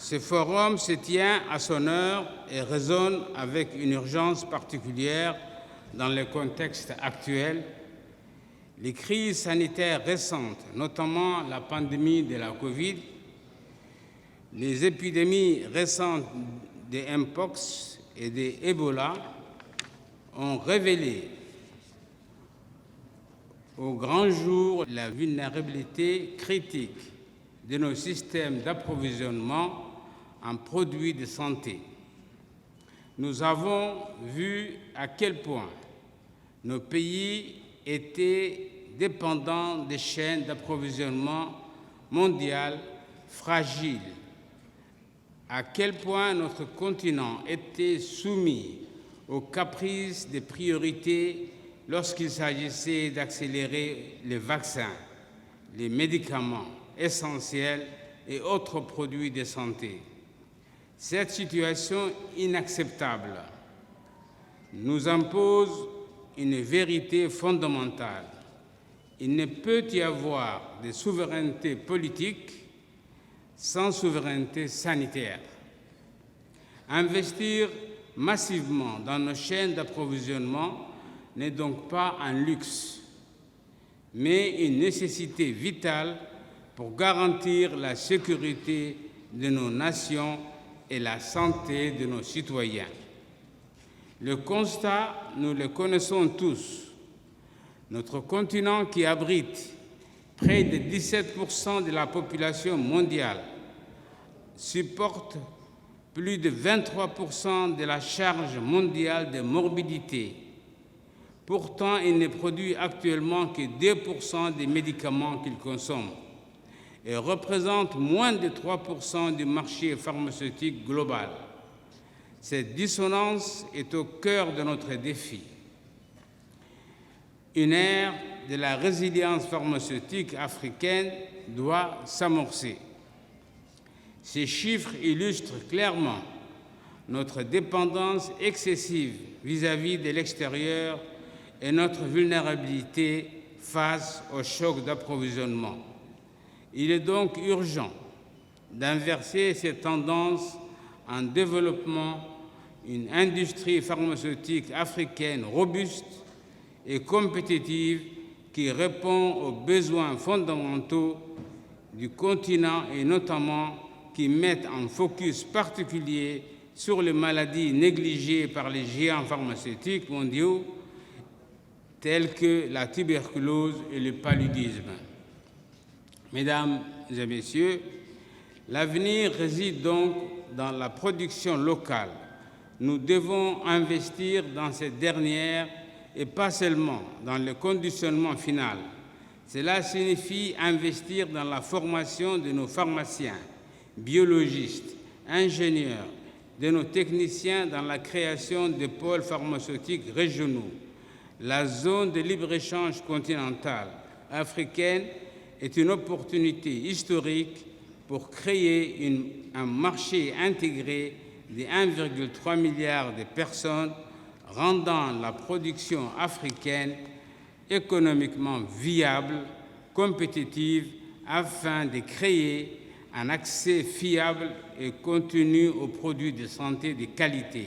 Ce forum se tient à son heure et résonne avec une urgence particulière dans le contexte actuel. Les crises sanitaires récentes, notamment la pandémie de la Covid, les épidémies récentes de Mpox et de Ebola, ont révélé au grand jour la vulnérabilité critique de nos systèmes d'approvisionnement en produits de santé. Nous avons vu à quel point nos pays étaient dépendants des chaînes d'approvisionnement mondiales fragiles, à quel point notre continent était soumis aux caprices des priorités lorsqu'il s'agissait d'accélérer les vaccins, les médicaments essentiels et autres produits de santé. Cette situation inacceptable nous impose une vérité fondamentale. Il ne peut y avoir de souveraineté politique sans souveraineté sanitaire. Investir massivement dans nos chaînes d'approvisionnement n'est donc pas un luxe, mais une nécessité vitale pour garantir la sécurité de nos nations et la santé de nos citoyens. Le constat, nous le connaissons tous. Notre continent, qui abrite près de 17% de la population mondiale, supporte plus de 23% de la charge mondiale de morbidité. Pourtant, il ne produit actuellement que 2% des médicaments qu'il consomme et représente moins de 3% du marché pharmaceutique global. Cette dissonance est au cœur de notre défi. Une ère de la résilience pharmaceutique africaine doit s'amorcer. Ces chiffres illustrent clairement notre dépendance excessive vis-à-vis de l'extérieur et notre vulnérabilité face aux chocs d'approvisionnement. Il est donc urgent d'inverser cette tendance en développant une industrie pharmaceutique africaine robuste et compétitive qui répond aux besoins fondamentaux du continent et notamment qui mettent un focus particulier sur les maladies négligées par les géants pharmaceutiques mondiaux telles que la tuberculose et le paludisme. Mesdames et messieurs, l'avenir réside donc dans la production locale. Nous devons investir dans cette dernière et pas seulement dans le conditionnement final. Cela signifie investir dans la formation de nos pharmaciens, biologistes, ingénieurs, de nos techniciens dans la création de pôles pharmaceutiques régionaux. La zone de libre-échange continentale africaine est une opportunité historique pour créer un marché intégré de 1,3 milliard de personnes, rendant la production africaine économiquement viable, compétitive, afin de créer un accès fiable et continu aux produits de santé de qualité.